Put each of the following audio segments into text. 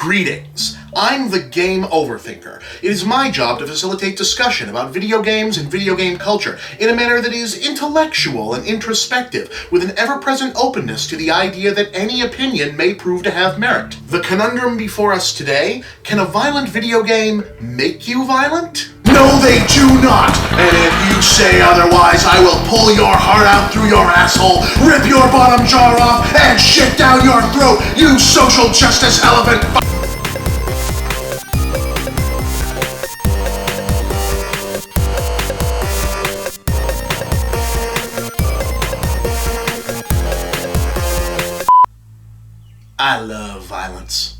Greetings. I'm the Game Overthinker. It is my job to facilitate discussion about video games and video game culture in a manner that is intellectual and introspective, with an ever-present openness to the idea that any opinion may prove to have merit. The conundrum before us today: can a violent video game make you violent? No, they do not! And if you say otherwise, I will pull your heart out through your asshole, rip your bottom jaw off, and shit down your throat, you social justice elephant f***. I love violence.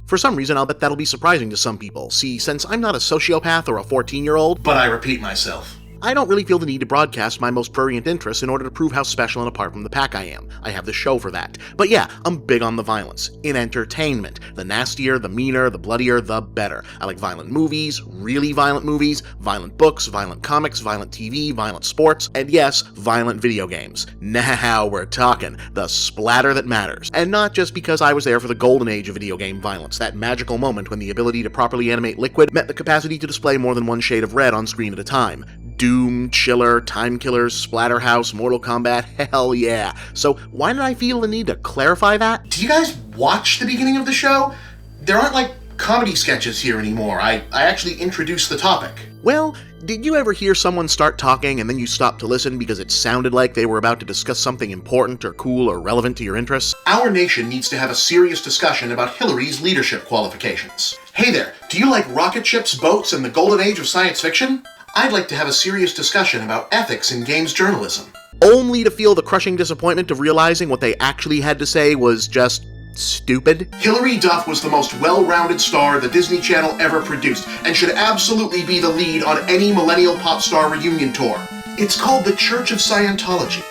For some reason, I'll bet that'll be surprising to some people. See, since I'm not a sociopath or a 14-year-old, but I repeat myself, I don't really feel the need to broadcast my most prurient interests in order to prove how special and apart from the pack I am. I have the show for that. But yeah, I'm big on the violence. In entertainment. The nastier, the meaner, the bloodier, the better. I like violent movies, really violent movies, violent books, violent comics, violent TV, violent sports, and yes, violent video games. Now we're talking. The splatter that matters. And not just because I was there for the golden age of video game violence, that magical moment when the ability to properly animate liquid met the capacity to display more than one shade of red on screen at a time. Doom, Chiller, Time Killers, Splatterhouse, Mortal Kombat, hell yeah. So why did I feel the need to clarify that? Do you guys watch the beginning of the show? There aren't like comedy sketches here anymore. I actually introduced the topic. Well, did you ever hear someone start talking and then you stop to listen because it sounded like they were about to discuss something important or cool or relevant to your interests? Our nation needs to have a serious discussion about Hillary's leadership qualifications. Hey there, do you like rocket ships, boats, and the golden age of science fiction? I'd like to have a serious discussion about ethics in games journalism. Only to feel the crushing disappointment of realizing what they actually had to say was just stupid. Hilary Duff was the most well-rounded star the Disney Channel ever produced, and should absolutely be the lead on any millennial pop star reunion tour. It's called the Church of Scientology.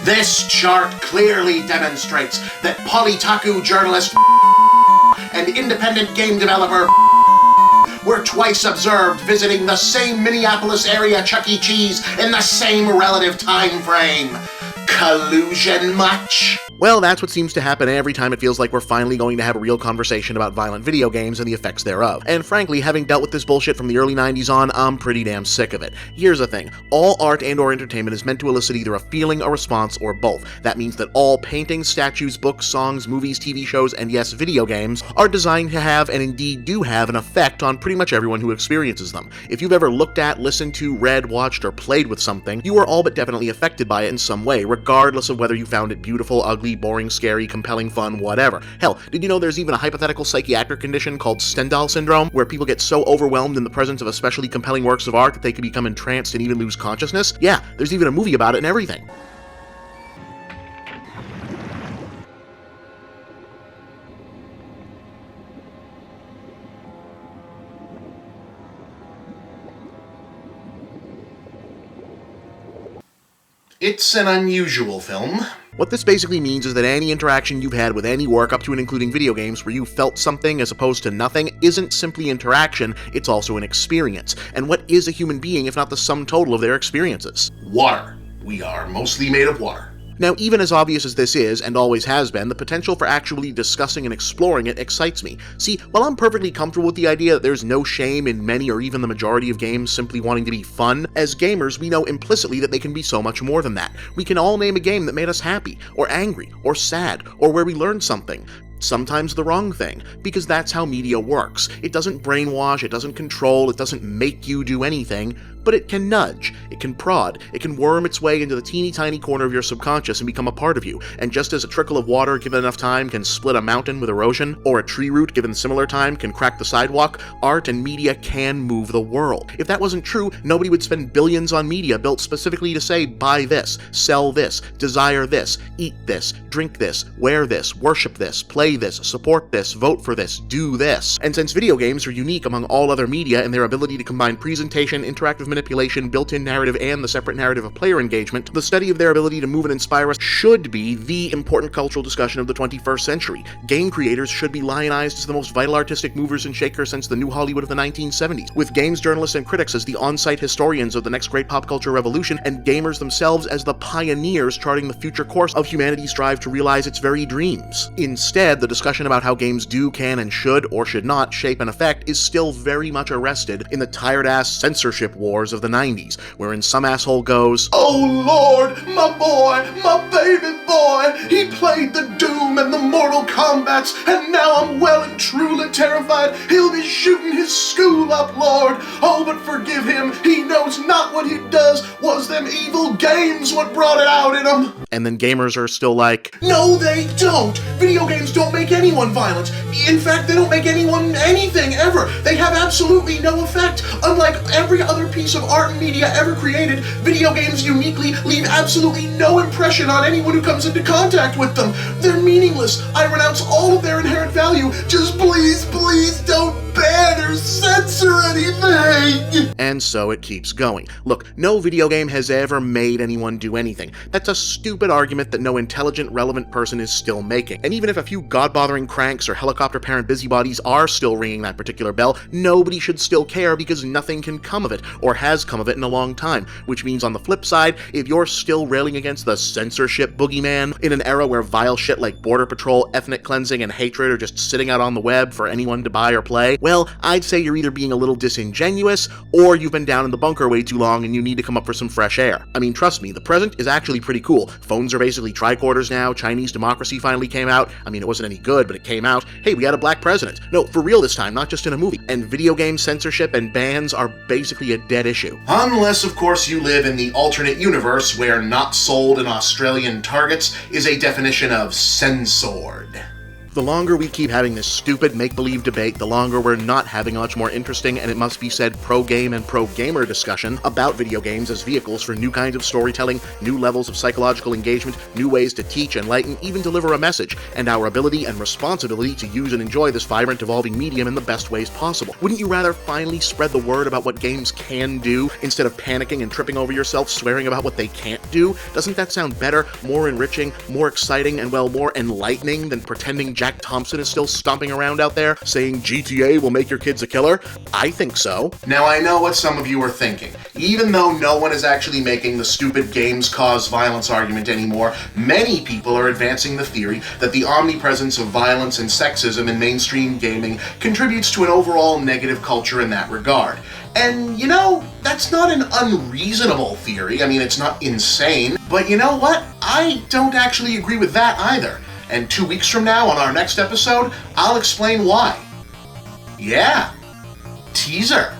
This chart clearly demonstrates that Polytaku journalist and independent game developer were twice observed visiting the same Minneapolis area Chuck E. Cheese in the same relative time frame. Collusion much? Well, that's what seems to happen every time it feels like we're finally going to have a real conversation about violent video games and the effects thereof. And frankly, having dealt with this bullshit from the early 90s on, I'm pretty damn sick of it. Here's the thing. All art and or entertainment is meant to elicit either a feeling, a response, or both. That means that all paintings, statues, books, songs, movies, TV shows, and yes, video games are designed to have, and indeed do have, an effect on pretty much everyone who experiences them. If you've ever looked at, listened to, read, watched, or played with something, you are all but definitely affected by it in some way, regardless of whether you found it beautiful, ugly, boring, scary, compelling, fun, whatever. Hell, did you know there's even a hypothetical psychiatric condition called Stendhal syndrome, where people get so overwhelmed in the presence of especially compelling works of art that they can become entranced and even lose consciousness? Yeah, there's even a movie about it and everything. It's an unusual film. What this basically means is that any interaction you've had with any work up to and including video games where you felt something as opposed to nothing isn't simply interaction, it's also an experience. And what is a human being if not the sum total of their experiences? Water. We are mostly made of water. Now, even as obvious as this is, and always has been, the potential for actually discussing and exploring it excites me. See, while I'm perfectly comfortable with the idea that there's no shame in many or even the majority of games simply wanting to be fun, as gamers we know implicitly that they can be so much more than that. We can all name a game that made us happy, or angry, or sad, or where we learned something. Sometimes the wrong thing, because that's how media works. It doesn't brainwash, it doesn't control, it doesn't make you do anything, but it can nudge, it can prod, it can worm its way into the teeny tiny corner of your subconscious and become a part of you. And just as a trickle of water given enough time can split a mountain with erosion, or a tree root given similar time can crack the sidewalk, art and media can move the world. If that wasn't true, nobody would spend billions on media built specifically to say, buy this, sell this, desire this, eat this, drink this, wear this, worship this, play this, support this, vote for this, do this. And since video games are unique among all other media in their ability to combine presentation, interactive manipulation, built-in narrative, and the separate narrative of player engagement, the study of their ability to move and inspire us should be the important cultural discussion of the 21st century. Game creators should be lionized as the most vital artistic movers and shakers since the new Hollywood of the 1970s, with games journalists and critics as the on-site historians of the next great pop culture revolution, and gamers themselves as the pioneers charting the future course of humanity's drive to realize its very dreams. Instead, Instead, the discussion about how games do, can, and should, or should not, shape and affect is still very much arrested in the tired-ass censorship wars of the 90s, wherein some asshole goes, "Oh Lord, my boy, my baby boy, he played the Doom and the Mortal Kombats, and now I'm well and truly terrified he'll be shooting his school up, Lord. Oh, but forgive him, he knows not what he does, was them evil games what brought it out in him." And then gamers are still like, "No, they don't. Video games don't make anyone violent. In fact, they don't make anyone anything ever. They have absolutely no effect. Unlike every other piece of art and media ever created, video games uniquely leave absolutely no impression on anyone who comes into contact with them. They're meaningless. I renounce all of their inherent value. Just please, please don't ban or censor anything." And so it keeps going. Look, no video game has ever made anyone do anything. That's a stupid argument that no intelligent, relevant person is still making. And even if a few god-bothering cranks or helicopter parent busybodies are still ringing that particular bell, nobody should still care because nothing can come of it, or has come of it in a long time. Which means on the flip side, if you're still railing against the censorship boogeyman in an era where vile shit like border patrol, ethnic cleansing, and hatred are just sitting out on the web for anyone to buy or play, well, I'd say you're either being a little disingenuous, or you've been down in the bunker way too long and you need to come up for some fresh air. I mean, trust me, the present is actually pretty cool. Phones are basically tricorders now, Chinese democracy finally came out. I mean, it wasn't any good, but it came out. Hey, we had a black president. No, for real this time, not just in a movie. And video game censorship and bans are basically a dead issue. Unless, of course, you live in the alternate universe where not sold in Australian Targets is a definition of censored. The longer we keep having this stupid make-believe debate, the longer we're not having a much more interesting, and it must be said, pro-game and pro-gamer discussion about video games as vehicles for new kinds of storytelling, new levels of psychological engagement, new ways to teach, enlighten, even deliver a message, and our ability and responsibility to use and enjoy this vibrant, evolving medium in the best ways possible. Wouldn't you rather finally spread the word about what games can do, instead of panicking and tripping over yourself swearing about what they can't do? Doesn't that sound better, more enriching, more exciting, and well, more enlightening than pretending Jack Thompson is still stomping around out there saying GTA will make your kids a killer? I think so. Now, I know what some of you are thinking. Even though no one is actually making the stupid games cause violence argument anymore, many people are advancing the theory that the omnipresence of violence and sexism in mainstream gaming contributes to an overall negative culture in that regard. And, you know, that's not an unreasonable theory. I mean, it's not insane. But you know what? I don't actually agree with that either. And 2 weeks from now, on our next episode, I'll explain why. Yeah. Teaser.